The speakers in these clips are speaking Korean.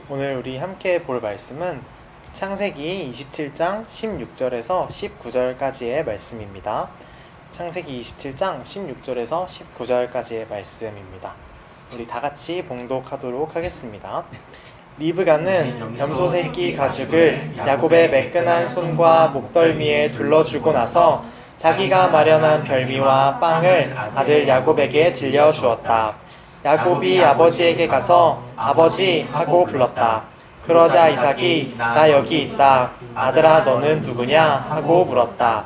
오늘 우리 함께 볼 말씀은 창세기 27장 16절에서 19절까지의 말씀입니다. 창세기 27장 16절에서 19절까지의 말씀입니다. 우리 다 같이 봉독하도록 하겠습니다. 리브가는 염소 새끼 가죽을 야곱의 매끈한 손과 목덜미에 둘러주고 나서 자기가 마련한 별미와 빵을 아들 야곱에게 들려주었다. 야곱이 아버지에게 가서 아버지 하고 불렀다. 그러자 이삭이 나 여기 있다. 아들아 너는 누구냐 하고 물었다.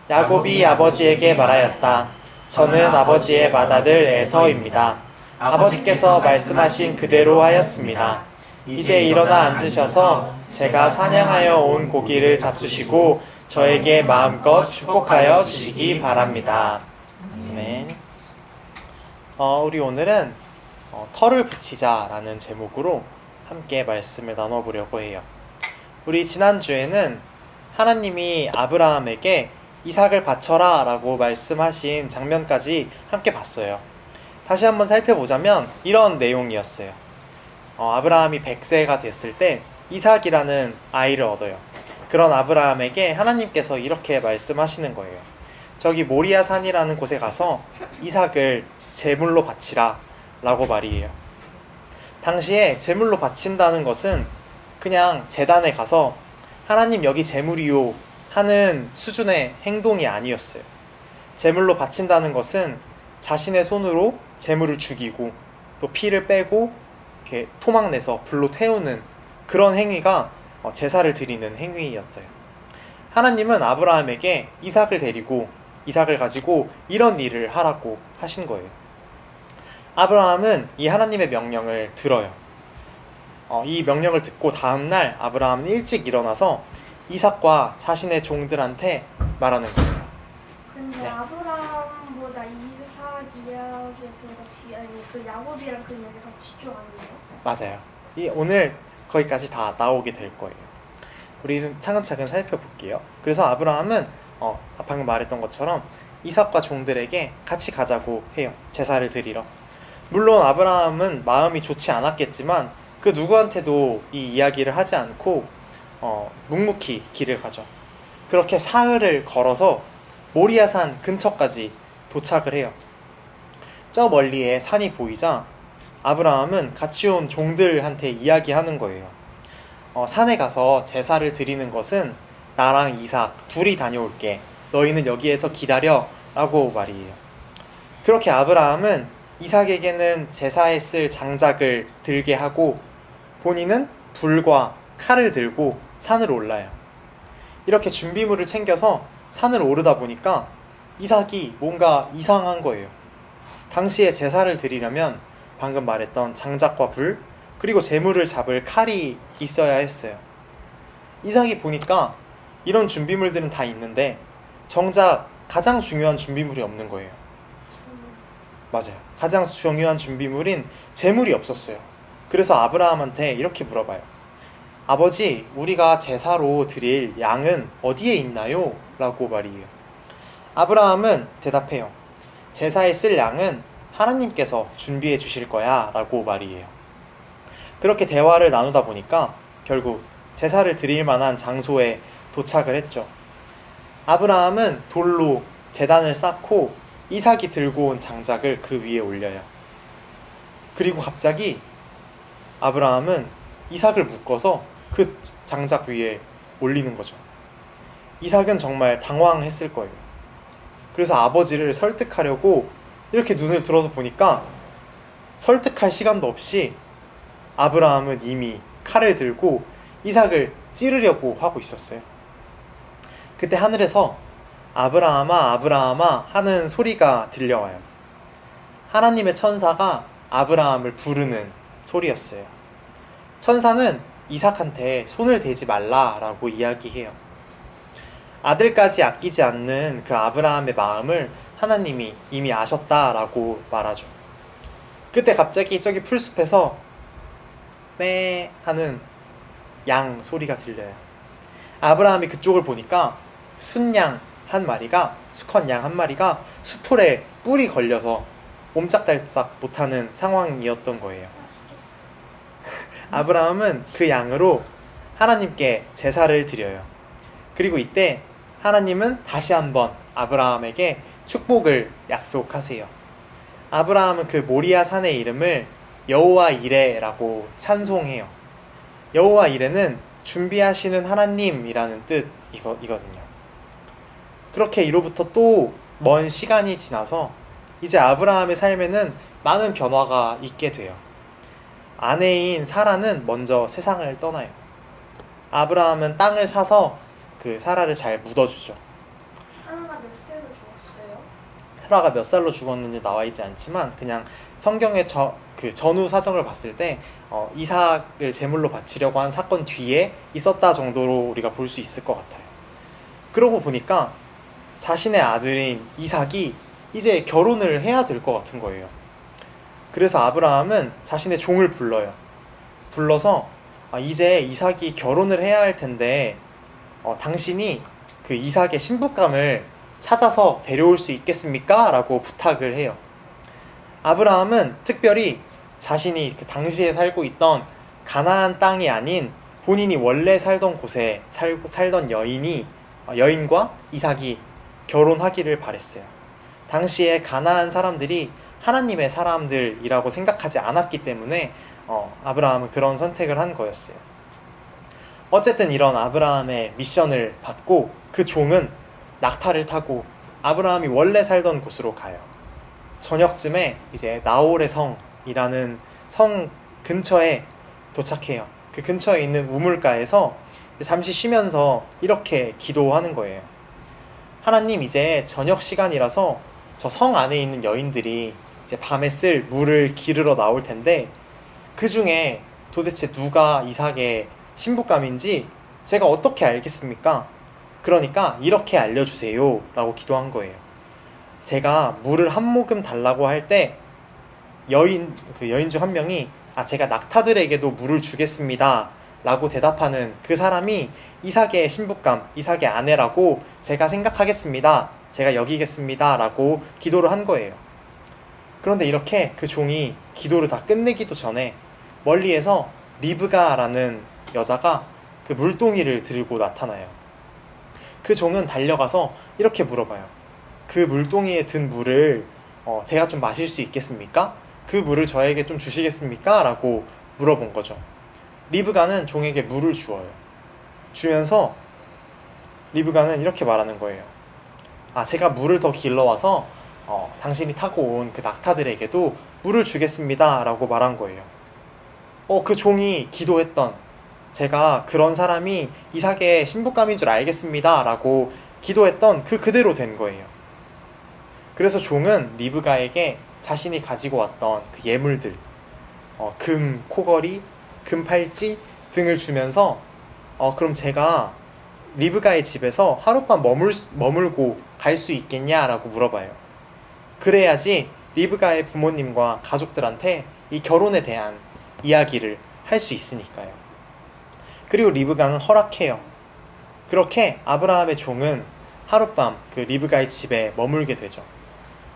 야곱이 아버지에게 말하였다. 저는 아버지의 맏아들 에서입니다. 아버지께서 말씀하신 그대로 하였습니다. 이제 일어나 앉으셔서 제가 사냥하여 온 고기를 잡수시고 저에게 마음껏 축복하여 주시기 바랍니다. 아멘. 우리 오늘은 털을 붙이자라는 제목으로 함께 말씀을 나눠보려고 해요. 우리 지난주에는 하나님이 아브라함에게 이삭을 바쳐라 라고 말씀하신 장면까지 함께 봤어요. 다시 한번 살펴보자면 이런 내용이었어요. 아브라함이 100세가 됐을 때 이삭이라는 아이를 얻어요. 그런 아브라함에게 하나님께서 이렇게 말씀하시는 거예요. 저기 모리아 산이라는 곳에 가서 이삭을 제물로 바치라 라고 말이에요. 당시에 제물로 바친다는 것은 그냥 제단에 가서 하나님 여기 제물이요 하는 수준의 행동이 아니었어요. 제물로 바친다는 것은 자신의 손으로 제물을 죽이고 또 피를 빼고 이렇게 토막내서 불로 태우는 그런 행위가 제사를 드리는 행위였어요. 하나님은 아브라함에게 이삭을 데리고 이삭을 가지고 이런 일을 하라고 하신 거예요. 아브라함은 이 하나님의 명령을 들어요. 이 명령을 듣고 다음날 아브라함은 일찍 일어나서 이삭과 자신의 종들한테 말하는 거예요. 근데 네. 아브라함보다 이삭 이야기에서 그 야곱이랑 그 이야기가 더 뒤쪽 아니에요? 맞아요. 오늘 거기까지 다 나오게 될 거예요. 우리 좀 차근차근 살펴볼게요. 그래서 아브라함은 방금 말했던 것처럼 이삭과 종들에게 같이 가자고 해요. 제사를 드리러. 물론 아브라함은 마음이 좋지 않았겠지만 그 누구한테도 이 이야기를 하지 않고 묵묵히 길을 가죠. 그렇게 사흘을 걸어서 모리아산 근처까지 도착을 해요. 저 멀리에 산이 보이자 아브라함은 같이 온 종들한테 이야기하는 거예요. 산에 가서 제사를 드리는 것은 나랑 이삭 둘이 다녀올게. 너희는 여기에서 기다려 라고 말이에요. 그렇게 아브라함은 이삭에게는 제사에 쓸 장작을 들게 하고 본인은 불과 칼을 들고 산을 올라요. 이렇게 준비물을 챙겨서 산을 오르다 보니까 이삭이 뭔가 이상한 거예요. 당시에 제사를 드리려면 방금 말했던 장작과 불 그리고 제물을 잡을 칼이 있어야 했어요. 이삭이 보니까 이런 준비물들은 다 있는데 정작 가장 중요한 준비물이 없는 거예요. 맞아요. 가장 중요한 준비물인 제물이 없었어요. 그래서 아브라함한테 이렇게 물어봐요. 아버지, 우리가 제사로 드릴 양은 어디에 있나요? 라고 말이에요. 아브라함은 대답해요. 제사에 쓸 양은 하나님께서 준비해 주실 거야 라고 말이에요. 그렇게 대화를 나누다 보니까 결국 제사를 드릴 만한 장소에 도착을 했죠. 아브라함은 돌로 제단을 쌓고 이삭이 들고 온 장작을 그 위에 올려요. 그리고 갑자기 아브라함은 이삭을 묶어서 그 장작 위에 올리는 거죠. 이삭은 정말 당황했을 거예요. 그래서 아버지를 설득하려고 이렇게 눈을 들어서 보니까 설득할 시간도 없이 아브라함은 이미 칼을 들고 이삭을 찌르려고 하고 있었어요. 그때 하늘에서 아브라함아 아브라함아 하는 소리가 들려와요. 하나님의 천사가 아브라함을 부르는 소리였어요. 천사는 이삭한테 손을 대지 말라라고 이야기해요. 아들까지 아끼지 않는 그 아브라함의 마음을 하나님이 이미 아셨다라고 말하죠. 그때 갑자기 저기 풀숲에서 매 하는 양 소리가 들려요. 아브라함이 그쪽을 보니까 순양 한 마리가 수컷 양 한 마리가 수풀에 뿔이 걸려서 옴짝달싹 못하는 상황이었던 거예요. 아브라함은 그 양으로 하나님께 제사를 드려요. 그리고 이때 하나님은 다시 한번 아브라함에게 축복을 약속하세요. 아브라함은 그 모리아 산의 이름을 여호와 이레라고 찬송해요. 여호와 이레는 준비하시는 하나님이라는 뜻이거든요. 그렇게 이로부터 또 먼 시간이 지나서 이제 아브라함의 삶에는 많은 변화가 있게 돼요. 아내인 사라는 먼저 세상을 떠나요. 아브라함은 땅을 사서 그 사라를 잘 묻어주죠. 사라가 몇 살로 죽었어요? 사라가 몇 살로 죽었는지 나와 있지 않지만 그냥 성경의 그 전후 사정을 봤을 때 이삭을 제물로 바치려고 한 사건 뒤에 있었다 정도로 우리가 볼 수 있을 것 같아요. 그러고 보니까 자신의 아들인 이삭이 이제 결혼을 해야 될 것 같은 거예요. 그래서 아브라함은 자신의 종을 불러요. 불러서 이제 이삭이 결혼을 해야 할 텐데 당신이 그 이삭의 신부감을 찾아서 데려올 수 있겠습니까? 라고 부탁을 해요. 아브라함은 특별히 자신이 그 당시에 살고 있던 가나안 땅이 아닌 본인이 원래 살던 곳에 살던 여인과 이삭이 결혼하기를 바랬어요. 당시에 가나안 사람들이 하나님의 사람들이라고 생각하지 않았기 때문에 아브라함은 그런 선택을 한 거였어요. 어쨌든 이런 아브라함의 미션을 받고 그 종은 낙타를 타고 아브라함이 원래 살던 곳으로 가요. 저녁쯤에 이제 나홀의 성이라는 성 근처에 도착해요. 그 근처에 있는 우물가에서 잠시 쉬면서 이렇게 기도하는 거예요. 하나님, 이제 저녁 시간이라서 저 성 안에 있는 여인들이 이제 밤에 쓸 물을 기르러 나올 텐데 그 중에 도대체 누가 이삭의 신부감인지 제가 어떻게 알겠습니까? 그러니까 이렇게 알려주세요 라고 기도한 거예요. 제가 물을 한 모금 달라고 할 때 여인 중 한 명이 제가 낙타들에게도 물을 주겠습니다 라고 대답하는 그 사람이 이삭의 신부감, 이삭의 아내라고 제가 생각하겠습니다, 제가 여기겠습니다 라고 기도를 한 거예요. 그런데 이렇게 그 종이 기도를 다 끝내기도 전에 멀리에서 리브가라는 여자가 그 물동이를 들고 나타나요. 그 종은 달려가서 이렇게 물어봐요. 그 물동이에 든 물을 제가 좀 마실 수 있겠습니까? 그 물을 저에게 좀 주시겠습니까? 라고 물어본 거죠. 리브가는 종에게 물을 주어요. 주면서 리브가는 이렇게 말하는 거예요. 제가 물을 더 길러와서 당신이 타고 온 그 낙타들에게도 물을 주겠습니다 라고 말한 거예요. 그 종이 기도했던, 제가 그런 사람이 이삭의 신부감인 줄 알겠습니다 라고 기도했던 그대로 된 거예요. 그래서 종은 리브가에게 자신이 가지고 왔던 그 예물들, 금 코걸이, 금 팔찌 등을 주면서 그럼 제가 리브가의 집에서 하룻밤 머물고 갈 수 있겠냐라고 물어봐요. 그래야지 리브가의 부모님과 가족들한테 이 결혼에 대한 이야기를 할 수 있으니까요. 그리고 리브가는 허락해요. 그렇게 아브라함의 종은 하룻밤 그 리브가의 집에 머물게 되죠.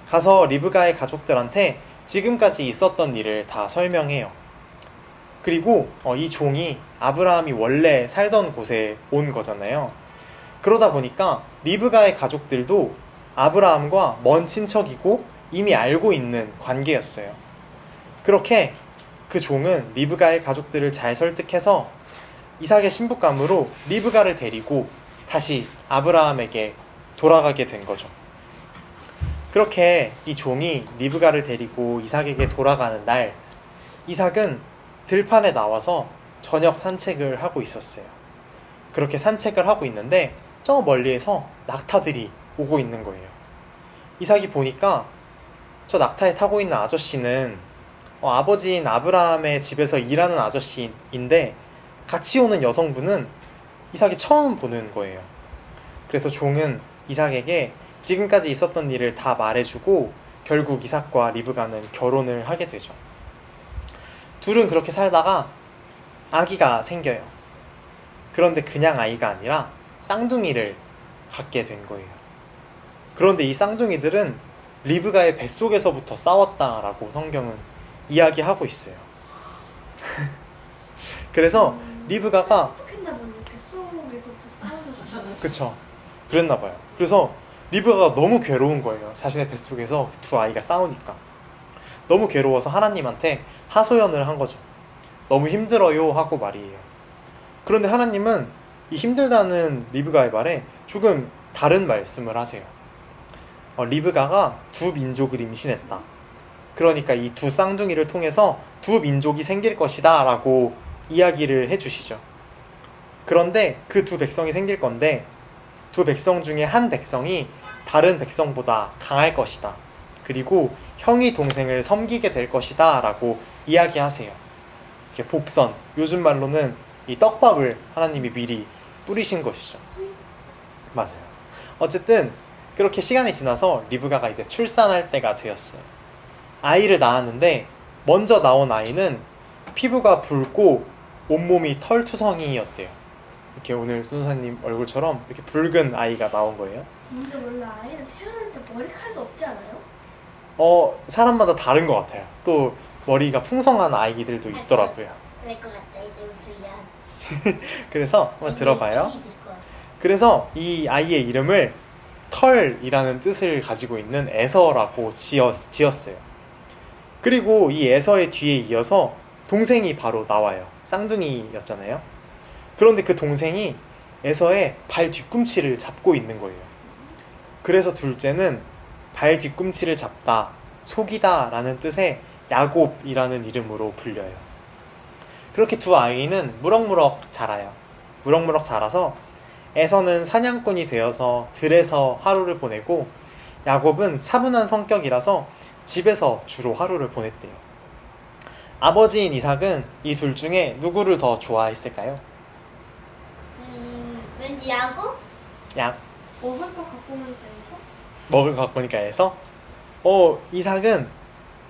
가서 리브가의 가족들한테 지금까지 있었던 일을 다 설명해요. 그리고 이 종이 아브라함이 원래 살던 곳에 온 거잖아요. 그러다 보니까 리브가의 가족들도 아브라함과 먼 친척이고 이미 알고 있는 관계였어요. 그렇게 그 종은 리브가의 가족들을 잘 설득해서 이삭의 신부감으로 리브가를 데리고 다시 아브라함에게 돌아가게 된 거죠. 그렇게 이 종이 리브가를 데리고 이삭에게 돌아가는 날, 이삭은 들판에 나와서 저녁 산책을 하고 있었어요. 그렇게 산책을 하고 있는데 저 멀리에서 낙타들이 오고 있는 거예요. 이삭이 보니까 저 낙타에 타고 있는 아저씨는 아버지인 아브라함의 집에서 일하는 아저씨인데 같이 오는 여성분은 이삭이 처음 보는 거예요. 그래서 종은 이삭에게 지금까지 있었던 일을 다 말해주고 결국 이삭과 리브가는 결혼을 하게 되죠. 둘은 그렇게 살다가 아기가 생겨요. 그런데 그냥 아이가 아니라 쌍둥이를 갖게 된 거예요. 그런데 이 쌍둥이들은 리브가의 뱃속에서부터 싸웠다라고 성경은 이야기하고 있어요. 그래서 리브가가 했나 보네. 뱃속에서부터 싸우는 거잖아요. 그쵸, 그랬나 봐요. 그래서 리브가가 너무 괴로운 거예요. 자신의 뱃속에서 두 아이가 싸우니까 너무 괴로워서 하나님한테 하소연을 한 거죠. 너무 힘들어요 하고 말이에요. 그런데 하나님은 이 힘들다는 리브가의 말에 조금 다른 말씀을 하세요. 리브가가 두 민족을 임신했다. 그러니까 이 두 쌍둥이를 통해서 두 민족이 생길 것이다 라고 이야기를 해주시죠. 그런데 그 두 백성이 생길 건데 두 백성 중에 한 백성이 다른 백성보다 강할 것이다. 그리고 형이 동생을 섬기게 될 것이다 라고 이야기하세요. 이렇게 복선, 요즘 말로는 이 떡밥을 하나님이 미리 뿌리신 것이죠. 맞아요. 어쨌든 그렇게 시간이 지나서 리브가가 이제 출산할 때가 되었어요. 아이를 낳았는데 먼저 나온 아이는 피부가 붉고 온몸이 털투성이였대요. 이렇게 오늘 순사님 얼굴처럼 이렇게 붉은 아이가 나온 거예요. 근데 원래 아이는 태어날 때 머리칼도 없지 않아요? 사람마다 다른 것 같아요. 또 머리가 풍성한 아이들도 있더라고요. 그럴 것 같죠. 이제부터 이야기. 그래서 한번 들어봐요. 그래서 이 아이의 이름을 털이라는 뜻을 가지고 있는 에서라고 지었어요. 그리고 이 에서의 뒤에 이어서 동생이 바로 나와요. 쌍둥이였잖아요. 그런데 그 동생이 에서의 발 뒤꿈치를 잡고 있는 거예요. 그래서 둘째는 발 뒤꿈치를 잡다, 속이다 라는 뜻의 야곱이라는 이름으로 불려요. 그렇게 두 아이는 무럭무럭 자라요. 무럭무럭 자라서 에서는 사냥꾼이 되어서 들에서 하루를 보내고 야곱은 차분한 성격이라서 집에서 주로 하루를 보냈대요. 아버지인 이삭은 이 둘 중에 누구를 더 좋아했을까요? 왠지 야구? 먹을 거 갖고 오니까 해서? 먹을 것 같으니까 에서? 이삭은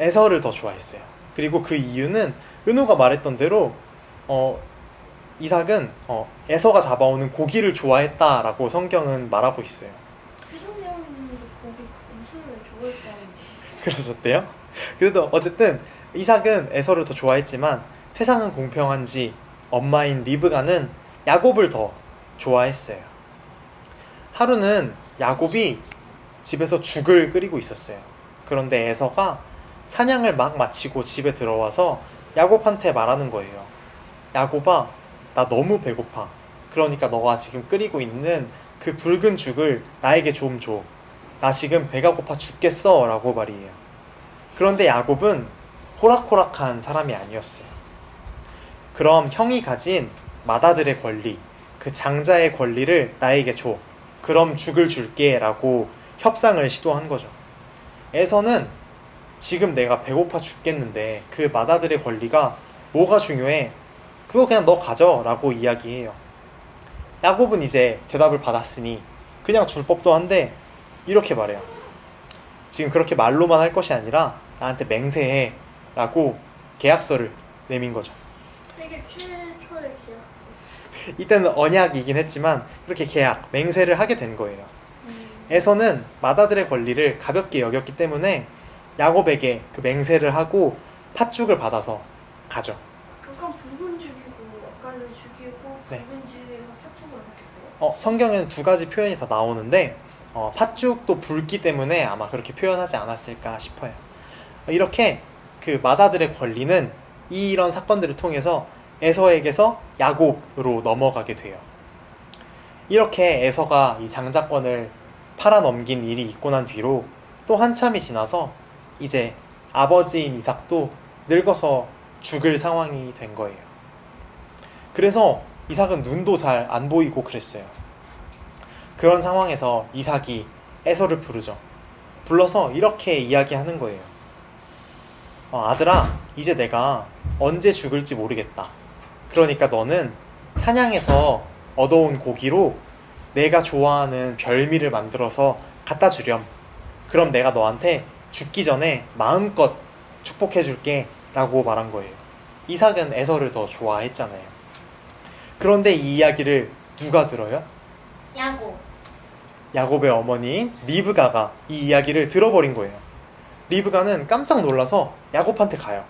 에서를 더 좋아했어요. 그리고 그 이유는 은우가 말했던 대로 이삭은 에서가 잡아오는 고기를 좋아했다라고 성경은 말하고 있어요. 세종대왕님도 고기 엄청나게 좋아했다는데. 그러셨대요? 그래도 어쨌든 이삭은 에서를 더 좋아했지만 세상은 공평한지 엄마인 리브가는 야곱을 더 좋아했어요. 하루는 야곱이 집에서 죽을 끓이고 있었어요. 그런데 에서가 사냥을 막 마치고 집에 들어와서 야곱한테 말하는 거예요. 야곱아, 나 너무 배고파. 그러니까 너가 지금 끓이고 있는 그 붉은 죽을 나에게 좀 줘. 나 지금 배가 고파 죽겠어 라고 말이에요. 그런데 야곱은 호락호락한 사람이 아니었어요. 그럼 형이 가진 맏아들의 권리, 그 장자의 권리를 나에게 줘. 그럼 죽을 줄게 라고 협상을 시도한 거죠. 에서는 지금 내가 배고파 죽겠는데 그 맏아들의 권리가 뭐가 중요해? 그거 그냥 너 가져 라고 이야기해요. 야곱은 이제 대답을 받았으니 그냥 줄 법도 한데 이렇게 말해요. 지금 그렇게 말로만 할 것이 아니라 나한테 맹세해 라고 계약서를 내민 거죠. 세계 최초의 계약서. 이때는 언약이긴 했지만 이렇게 계약, 맹세를 하게 된 거예요. 에서는 맏아들의 권리를 가볍게 여겼기 때문에 야곱에게 그 맹세를 하고 팥죽을 받아서 가죠. 잠깐 붉은 죽이고 아까는 죽이고 네. 붉은 죽이에서 팥죽을 넣겠어요? 성경에는 두 가지 표현이 다 나오는데 팥죽도 붉기 때문에 아마 그렇게 표현하지 않았을까 싶어요. 이렇게 그 맏아들의 권리는 이런 사건들을 통해서 에서에게서 야곱으로 넘어가게 돼요. 이렇게 에서가 이 장자권을 팔아넘긴 일이 있고 난 뒤로 또 한참이 지나서 이제 아버지인 이삭도 늙어서 죽을 상황이 된 거예요. 그래서 이삭은 눈도 잘 안 보이고 그랬어요. 그런 상황에서 이삭이 에서를 부르죠. 불러서 이렇게 이야기하는 거예요. 아들아, 이제 내가 언제 죽을지 모르겠다. 그러니까 너는 사냥해서 얻어온 고기로 내가 좋아하는 별미를 만들어서 갖다 주렴. 그럼 내가 너한테 죽기 전에 마음껏 축복해 줄게 라고 말한 거예요. 이삭은 에서를 더 좋아했잖아요. 그런데 이 이야기를 누가 들어요? 야구. 야곱의 어머니인 리브가가 이 이야기를 들어버린 거예요. 리브가는 깜짝 놀라서 야곱한테 가요.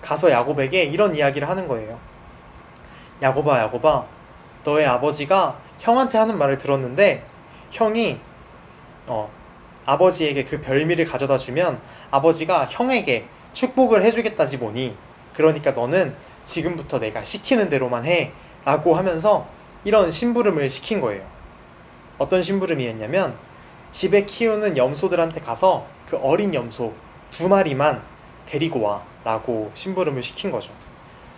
가서 야곱에게 이런 이야기를 하는 거예요. 야곱아, 야곱아, 너의 아버지가 형한테 하는 말을 들었는데 형이 아버지에게 그 별미를 가져다 주면 아버지가 형에게 축복을 해주겠다지 뭐니. 그러니까 너는 지금부터 내가 시키는 대로만 해 라고 하면서 이런 심부름을 시킨 거예요. 어떤 심부름이었냐면 집에 키우는 염소들한테 가서 그 어린 염소 2마리만 데리고 와 라고 심부름을 시킨 거죠.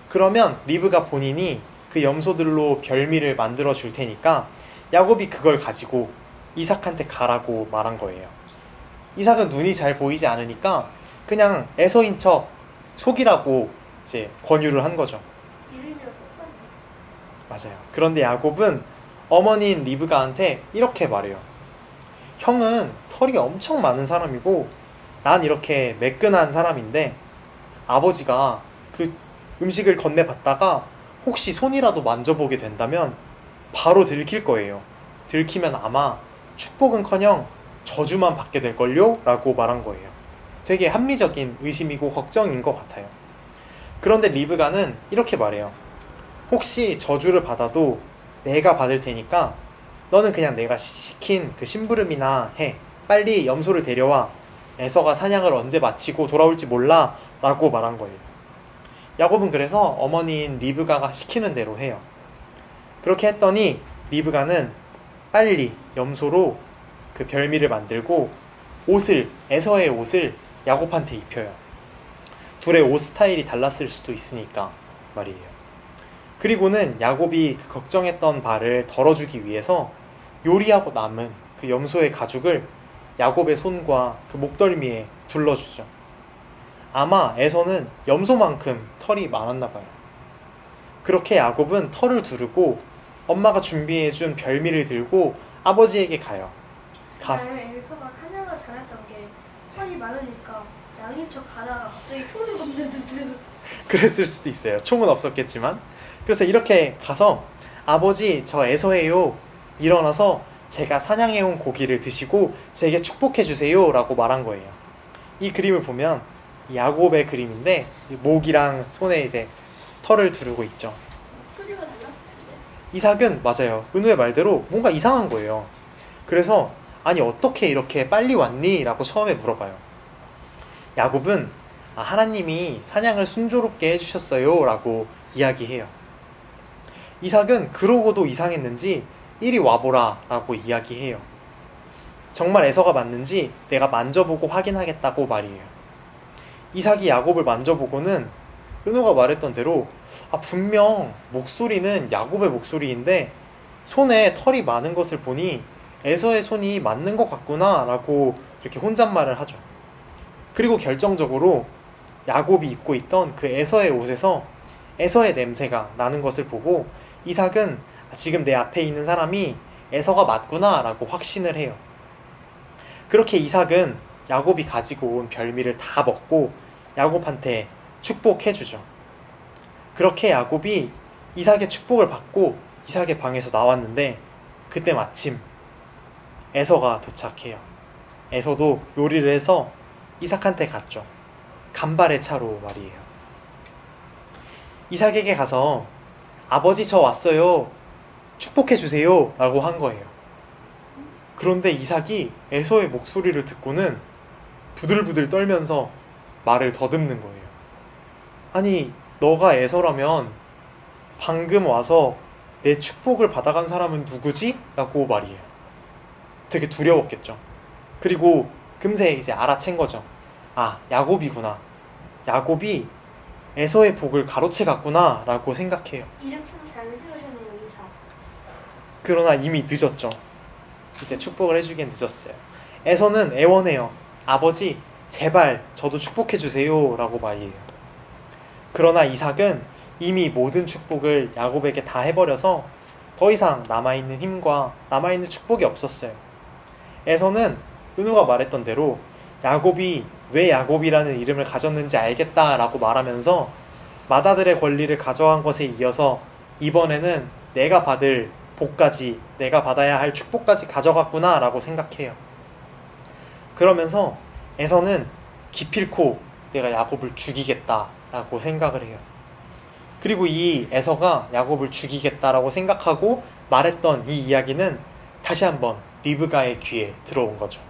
그러면 리브가 본인이 그 염소들로 별미를 만들어 줄 테니까 야곱이 그걸 가지고 이삭한테 가라고 말한 거예요. 이삭은 눈이 잘 보이지 않으니까 그냥 에서인 척 속이라고 이제 권유를 한 거죠. 이름이랑 똑같네. 맞아요. 그런데 야곱은 어머니인 리브가한테 이렇게 말해요. 형은 털이 엄청 많은 사람이고 난 이렇게 매끈한 사람인데 아버지가 그 음식을 건네봤다가 혹시 손이라도 만져보게 된다면 바로 들킬 거예요. 들키면 아마 축복은커녕 저주만 받게 될걸요? 라고 말한 거예요. 되게 합리적인 의심이고 걱정인 것 같아요. 그런데 리브가는 이렇게 말해요. 혹시 저주를 받아도 내가 받을 테니까 너는 그냥 내가 시킨 그 심부름이나 해. 빨리 염소를 데려와. 에서가 사냥을 언제 마치고 돌아올지 몰라 라고 말한 거예요. 야곱은 그래서 어머니인 리브가가 시키는 대로 해요. 그렇게 했더니 리브가는 빨리 염소로 그 별미를 만들고 에서의 옷을 야곱한테 입혀요. 둘의 옷 스타일이 달랐을 수도 있으니까 말이에요. 그리고는 야곱이 그 걱정했던 바를 덜어주기 위해서 요리하고 남은 그 염소의 가죽을 야곱의 손과 그 목덜미에 둘러주죠. 아마 에서는 염소만큼 털이 많았나 봐요. 그렇게 야곱은 털을 두르고 엄마가 준비해준 별미를 들고 아버지에게 가요. 에서가 사냥을 잘했던 게 털이 많으니까 양인 척 가다가 갑자기 총을 건드르르. 그랬을 수도 있어요. 총은 없었겠지만. 그래서 이렇게 가서 아버지 저 에서예요. 일어나서 제가 사냥해온 고기를 드시고 제게 축복해주세요 라고 말한 거예요. 이 그림을 보면 야곱의 그림인데 목이랑 손에 이제 털을 두르고 있죠. 소리가 달랐을 텐데. 이삭은 맞아요. 은우의 말대로 뭔가 이상한 거예요. 그래서 아니 어떻게 이렇게 빨리 왔니? 라고 처음에 물어봐요. 야곱은 하나님이 사냥을 순조롭게 해주셨어요 라고 이야기해요. 이삭은 그러고도 이상했는지 이리 와보라 라고 이야기해요. 정말 에서가 맞는지 내가 만져보고 확인하겠다고 말이에요. 이삭이 야곱을 만져보고는 은우가 말했던 대로 분명 목소리는 야곱의 목소리인데 손에 털이 많은 것을 보니 에서의 손이 맞는 것 같구나 라고 이렇게 혼잣말을 하죠. 그리고 결정적으로 야곱이 입고 있던 그 에서의 옷에서 에서의 냄새가 나는 것을 보고 이삭은 지금 내 앞에 있는 사람이 에서가 맞구나 라고 확신을 해요. 그렇게 이삭은 야곱이 가지고 온 별미를 다 먹고 야곱한테 축복해주죠. 그렇게 야곱이 이삭의 축복을 받고 이삭의 방에서 나왔는데 그때 마침 에서가 도착해요. 에서도 요리를 해서 이삭한테 갔죠. 간발의 차로 말이에요. 이삭에게 가서 아버지 저 왔어요. 축복해주세요 라고 한 거예요. 그런데 이삭이 에서의 목소리를 듣고는 부들부들 떨면서 말을 더듬는 거예요. 아니 너가 에서라면 방금 와서 내 축복을 받아간 사람은 누구지? 라고 말이에요. 되게 두려웠겠죠. 그리고 금세 이제 알아챈 거죠. 야곱이구나. 야곱이 에서의 복을 가로채 갔구나 라고 생각해요. 이름 좀 잘 지으셨네요, 이삭. 그러나 이미 늦었죠. 이제 축복을 해주기엔 늦었어요. 에서는 애원해요. 아버지 제발 저도 축복해주세요 라고 말이에요. 그러나 이삭은 이미 모든 축복을 야곱에게 다 해버려서 더 이상 남아있는 힘과 남아있는 축복이 없었어요. 에서는 은우가 말했던 대로 야곱이 왜 야곱이라는 이름을 가졌는지 알겠다라고 말하면서 맏아들의 권리를 가져간 것에 이어서 이번에는 내가 받을 복까지, 내가 받아야 할 축복까지 가져갔구나 라고 생각해요. 그러면서 에서는 기필코 내가 야곱을 죽이겠다 라고 생각을 해요. 그리고 이 에서가 야곱을 죽이겠다라고 생각하고 말했던 이 이야기는 다시 한번 리브가의 귀에 들어온 거죠.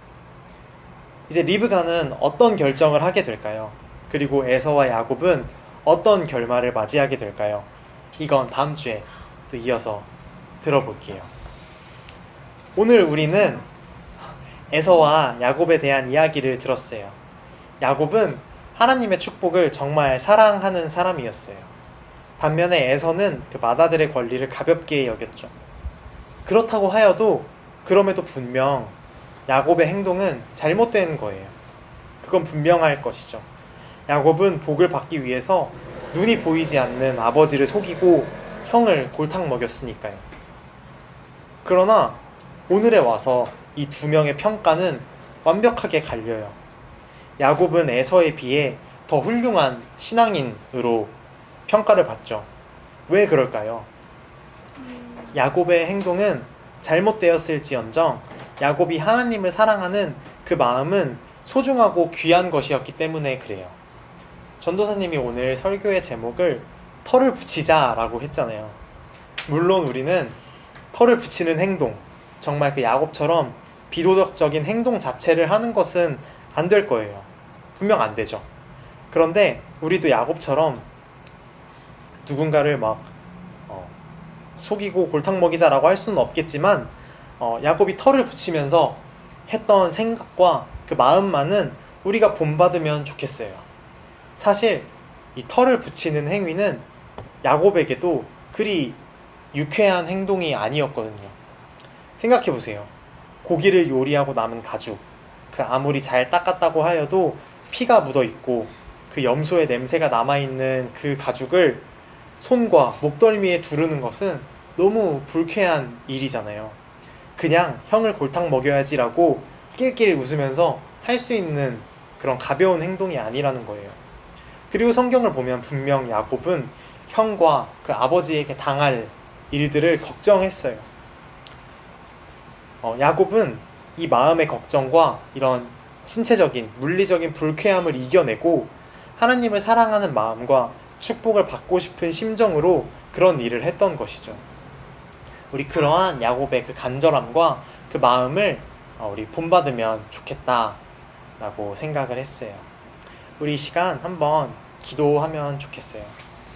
이제 리브가는 어떤 결정을 하게 될까요? 그리고 에서와 야곱은 어떤 결말을 맞이하게 될까요? 이건 다음 주에 또 이어서 들어볼게요. 오늘 우리는 에서와 야곱에 대한 이야기를 들었어요. 야곱은 하나님의 축복을 정말 사랑하는 사람이었어요. 반면에 에서는 그 맏아들의 권리를 가볍게 여겼죠. 그렇다고 하여도 그럼에도 분명 야곱의 행동은 잘못된 거예요. 그건 분명할 것이죠. 야곱은 복을 받기 위해서 눈이 보이지 않는 아버지를 속이고 형을 골탕 먹였으니까요. 그러나 오늘에 와서 이 두 명의 평가는 완벽하게 갈려요. 야곱은 에서에 비해 더 훌륭한 신앙인으로 평가를 받죠. 왜 그럴까요? 야곱의 행동은 잘못되었을지언정 야곱이 하나님을 사랑하는 그 마음은 소중하고 귀한 것이었기 때문에 그래요. 전도사님이 오늘 설교의 제목을 털을 붙이자라고 했잖아요. 물론 우리는 털을 붙이는 행동, 정말 그 야곱처럼 비도덕적인 행동 자체를 하는 것은 안 될 거예요. 분명 안 되죠. 그런데 우리도 야곱처럼 누군가를 막 속이고 골탕 먹이자라고 할 수는 없겠지만 야곱이 털을 붙이면서 했던 생각과 그 마음만은 우리가 본받으면 좋겠어요. 사실 이 털을 붙이는 행위는 야곱에게도 그리 유쾌한 행동이 아니었거든요. 생각해보세요. 고기를 요리하고 남은 가죽, 그 아무리 잘 닦았다고 하여도 피가 묻어있고 그 염소의 냄새가 남아있는 그 가죽을 손과 목덜미에 두르는 것은 너무 불쾌한 일이잖아요. 그냥 형을 골탕 먹여야지라고 낄낄 웃으면서 할 수 있는 그런 가벼운 행동이 아니라는 거예요. 그리고 성경을 보면 분명 야곱은 형과 그 아버지에게 당할 일들을 걱정했어요. 야곱은 이 마음의 걱정과 이런 신체적인, 물리적인 불쾌함을 이겨내고 하나님을 사랑하는 마음과 축복을 받고 싶은 심정으로 그런 일을 했던 것이죠. 우리 그러한 야곱의 그 간절함과 그 마음을 우리 본받으면 좋겠다라고 생각을 했어요. 우리 이 시간 한번 기도하면 좋겠어요.